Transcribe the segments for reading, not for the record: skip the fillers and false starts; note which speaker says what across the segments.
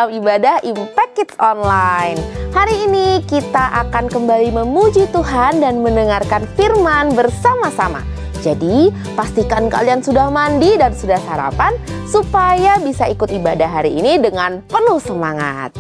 Speaker 1: dalam ibadah Impact Kids Online. Hari ini kita akan kembali memuji Tuhan dan mendengarkan firman bersama-sama. Jadi, pastikan kalian sudah mandi dan sudah sarapan supaya bisa ikut ibadah hari ini dengan penuh semangat.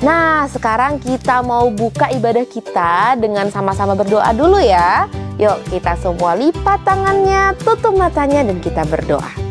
Speaker 1: Nah, sekarang kita mau buka ibadah kita dengan sama-sama berdoa dulu ya. Yuk, kita semua lipat tangannya, tutup matanya dan kita berdoa.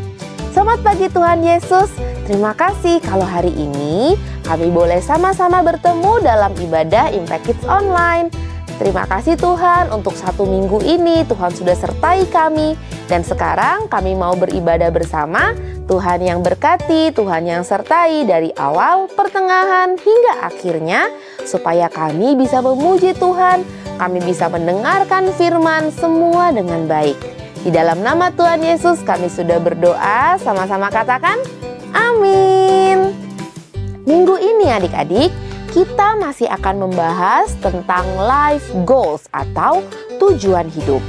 Speaker 1: Selamat pagi Tuhan Yesus, terima kasih kalau hari ini kami boleh sama-sama bertemu dalam ibadah Impact Kids Online. Terima kasih Tuhan untuk 1 minggu ini Tuhan sudah sertai kami. Dan sekarang kami mau beribadah bersama. Tuhan yang berkati, Tuhan yang sertai dari awal, pertengahan hingga akhirnya. Supaya kami bisa memuji Tuhan, kami bisa mendengarkan firman semua dengan baik. Di dalam nama Tuhan Yesus kami sudah berdoa, sama-sama katakan amin. Minggu ini adik-adik, kita masih akan membahas tentang life goals atau tujuan hidup.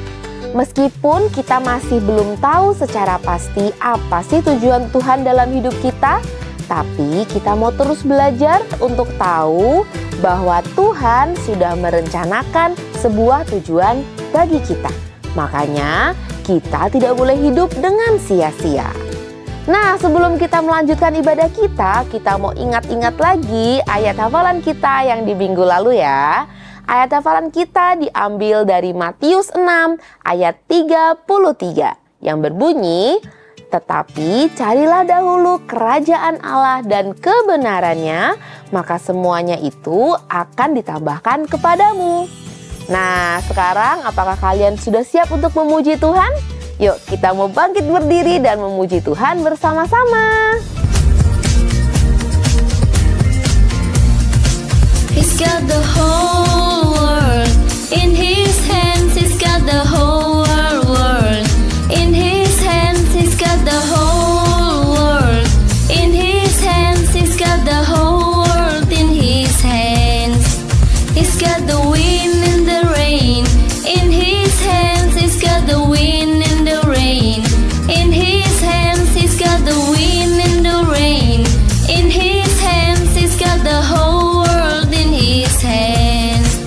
Speaker 1: Meskipun kita masih belum tahu secara pasti apa sih tujuan Tuhan dalam hidup kita, tapi kita mau terus belajar untuk tahu bahwa Tuhan sudah merencanakan sebuah tujuan bagi kita. Makanya kita tidak boleh hidup dengan sia-sia. Nah, sebelum kita melanjutkan ibadah kita mau ingat-ingat lagi ayat hafalan kita yang di minggu lalu ya. Ayat hafalan kita diambil dari Matius 6 ayat 33 yang berbunyi, "Tetapi carilah dahulu kerajaan Allah dan kebenarannya, maka semuanya itu akan ditambahkan kepadamu." Nah, sekarang apakah kalian sudah siap untuk memuji Tuhan? Yuk, kita mau bangkit berdiri dan memuji Tuhan bersama-sama.
Speaker 2: He's got the whole world in his hands. He's got the whole world in his hands. He's got the whole world in his hands. He's got the whole world in his hands. He's got the wind and the rain in his hands. He's got the wind and the rain in his hands. He's got the wind and the rain in his hands. He's got the whole world in his hands.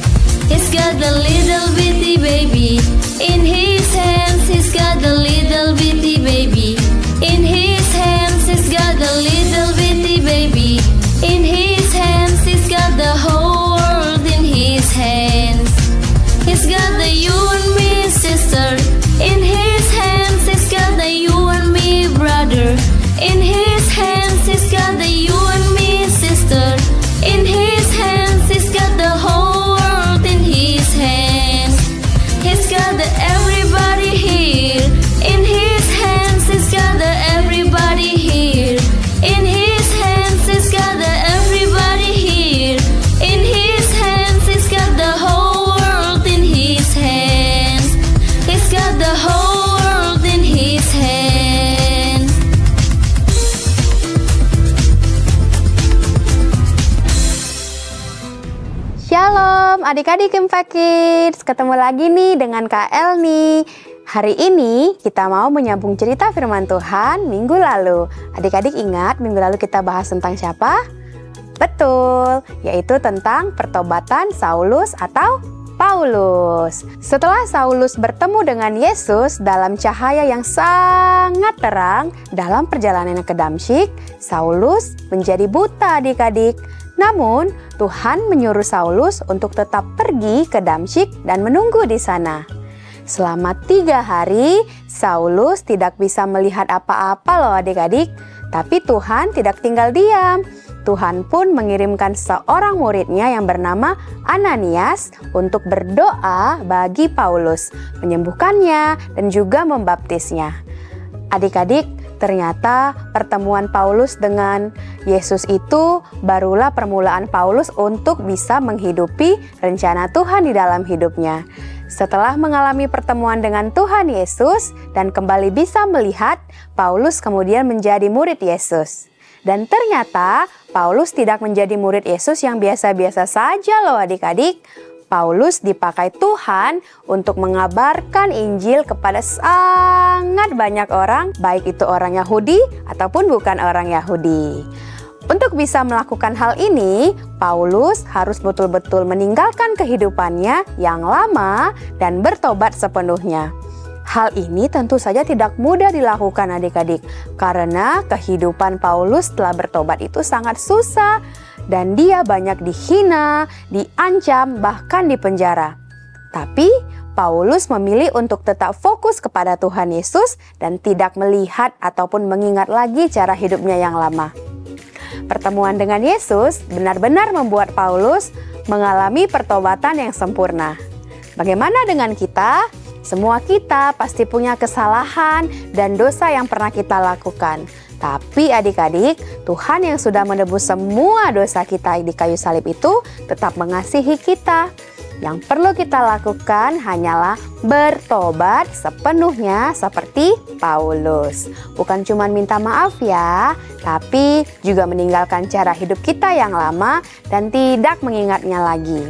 Speaker 2: He's got the little bitty baby in his hands. He's got the little bitty baby in his hands. He's got the little bitty baby in his hands. He's got the whole world in his hands. He's got the you and me sister in his hands. He's got the you and me brother in his hands. He's got the you and me sister in his hands. He's got the whole world in his hands. He's got the everybody here in his hands. He's got the everybody here in his hands. He's got the everybody here in his hands. He's got the whole world in his hands. He's got the whole world in his hands.
Speaker 3: Shalom adik-adik Impact Kids, ketemu lagi nih dengan Kak El nih. Hari ini kita mau menyambung cerita firman Tuhan minggu lalu. Adik-adik ingat minggu lalu kita bahas tentang siapa? Betul, yaitu tentang pertobatan Saulus atau Paulus. Setelah Saulus bertemu dengan Yesus dalam cahaya yang sangat terang dalam perjalanannya ke Damsyik, Saulus menjadi buta adik-adik. Namun, Tuhan menyuruh Saulus untuk tetap pergi ke Damsyik dan menunggu di sana. Selama 3 hari, Saulus tidak bisa melihat apa-apa loh adik-adik. Tapi Tuhan tidak tinggal diam. Tuhan pun mengirimkan seorang muridnya yang bernama Ananias untuk berdoa bagi Paulus, menyembuhkannya dan juga membaptisnya. Adik-adik, ternyata pertemuan Paulus dengan Yesus itu barulah permulaan Paulus untuk bisa menghidupi rencana Tuhan di dalam hidupnya. Setelah mengalami pertemuan dengan Tuhan Yesus dan kembali bisa melihat, Paulus kemudian menjadi murid Yesus. Dan ternyata Paulus tidak menjadi murid Yesus yang biasa-biasa saja loh adik-adik. Paulus dipakai Tuhan untuk mengabarkan Injil kepada sangat banyak orang, baik itu orang Yahudi ataupun bukan orang Yahudi. Untuk bisa melakukan hal ini, Paulus harus betul-betul meninggalkan kehidupannya yang lama dan bertobat sepenuhnya. Hal ini tentu saja tidak mudah dilakukan adik-adik, karena kehidupan Paulus setelah bertobat itu sangat susah dan dia banyak dihina, diancam, bahkan dipenjara. Tapi Paulus memilih untuk tetap fokus kepada Tuhan Yesus dan tidak melihat ataupun mengingat lagi cara hidupnya yang lama. Pertemuan dengan Yesus benar-benar membuat Paulus mengalami pertobatan yang sempurna. Bagaimana dengan kita? Semua kita pasti punya kesalahan dan dosa yang pernah kita lakukan. Tapi adik-adik, Tuhan yang sudah menebus semua dosa kita di kayu salib itu tetap mengasihi kita. Yang perlu kita lakukan hanyalah bertobat sepenuhnya seperti Paulus. Bukan cuma minta maaf ya, tapi juga meninggalkan cara hidup kita yang lama dan tidak mengingatnya lagi.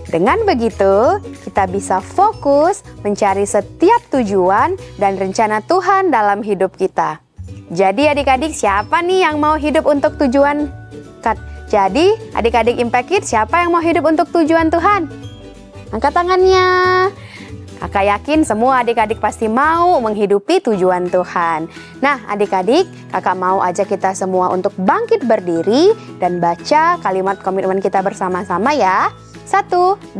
Speaker 3: Dengan begitu, kita bisa fokus mencari setiap tujuan dan rencana Tuhan dalam hidup kita. Jadi adik-adik, siapa nih yang mau hidup untuk tujuan? Jadi adik-adik Impact Kids, siapa yang mau hidup untuk tujuan Tuhan? Angkat tangannya. Kakak yakin semua adik-adik pasti mau menghidupi tujuan Tuhan. Nah adik-adik, kakak mau ajak kita semua untuk bangkit berdiri dan baca kalimat komitmen kita bersama-sama ya. 1,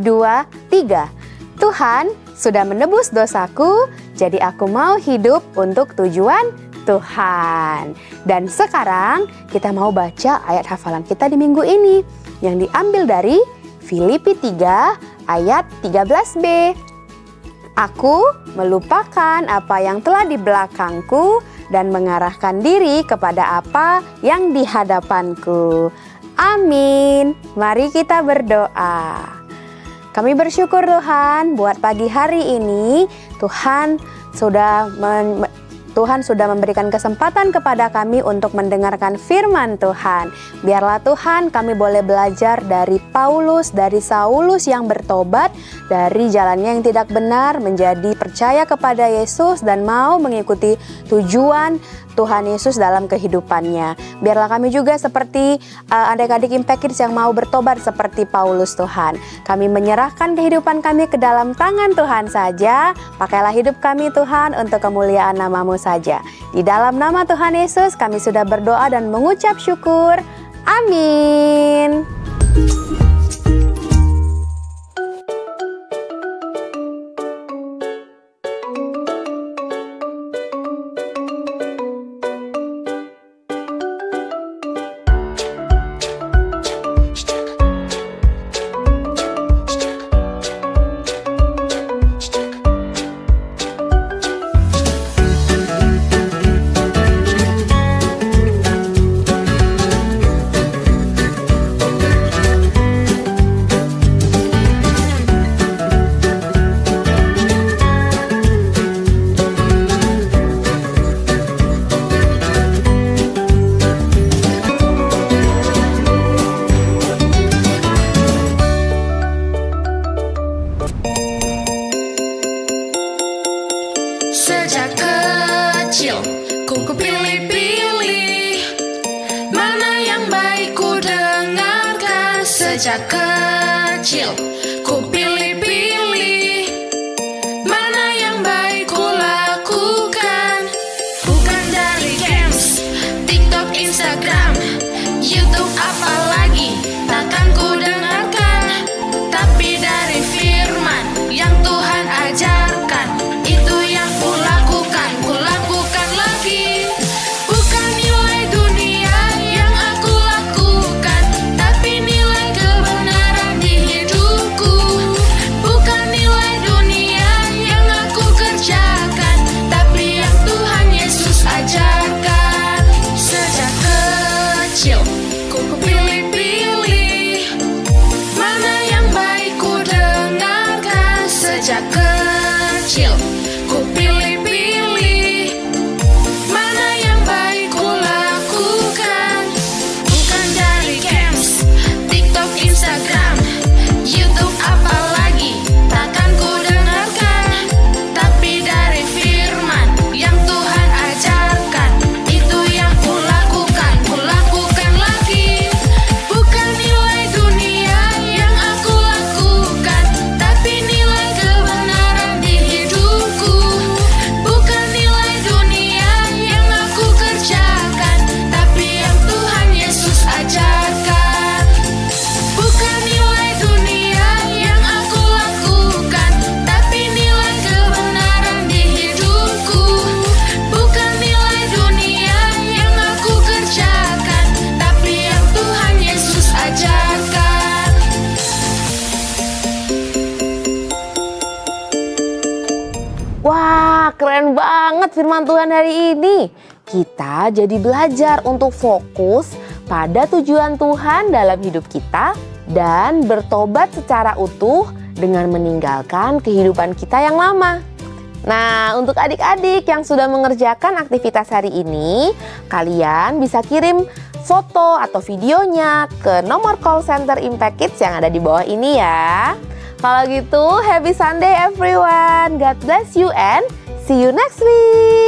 Speaker 3: 2, 3. Tuhan sudah menebus dosaku, jadi aku mau hidup untuk tujuan Tuhan. Dan sekarang kita mau baca ayat hafalan kita di minggu ini yang diambil dari Filipi 3 ayat 13b. Aku melupakan apa yang telah di belakangku dan mengarahkan diri kepada apa yang di hadapanku. Amin. Mari kita berdoa. Kami bersyukur Tuhan buat pagi hari ini. Tuhan sudah memberikan kesempatan kepada kami untuk mendengarkan firman Tuhan. Biarlah Tuhan kami boleh belajar dari Paulus, dari Saulus yang bertobat, dari jalannya yang tidak benar, menjadi percaya kepada Yesus dan mau mengikuti tujuan Tuhan Yesus dalam kehidupannya. Biarlah kami juga seperti adik-adik Impact Kids yang mau bertobat seperti Paulus Tuhan. Kami menyerahkan kehidupan kami ke dalam tangan Tuhan saja. Pakailah hidup kami Tuhan untuk kemuliaan nama-Mu saja. Di dalam nama Tuhan Yesus kami sudah berdoa dan mengucap syukur. Amin.
Speaker 2: Sejak kecil ku pilih-pilih mana yang baik ku dengarkan. Sejak kecil ku pilih-pilih mana yang baik ku lakukan. Bukan dari games, TikTok, Instagram, YouTube apalagi takkan ku dengarkan, tapi dari firman yang Tuhan ajarkan. Itu yang ku lakukan lagi. Bukan nilai dunia yang aku lakukan, tapi nilai kebenaran di hidupku.
Speaker 1: Wah, keren banget firman Tuhan hari ini. Kita jadi belajar untuk fokus pada tujuan Tuhan dalam hidup kita dan bertobat secara utuh dengan meninggalkan kehidupan kita yang lama. Nah, untuk adik-adik yang sudah mengerjakan aktivitas hari ini, kalian bisa kirim foto atau videonya ke nomor call center Impact Kids yang ada di bawah ini ya. Kalau gitu, happy Sunday everyone. God bless you and see you next week.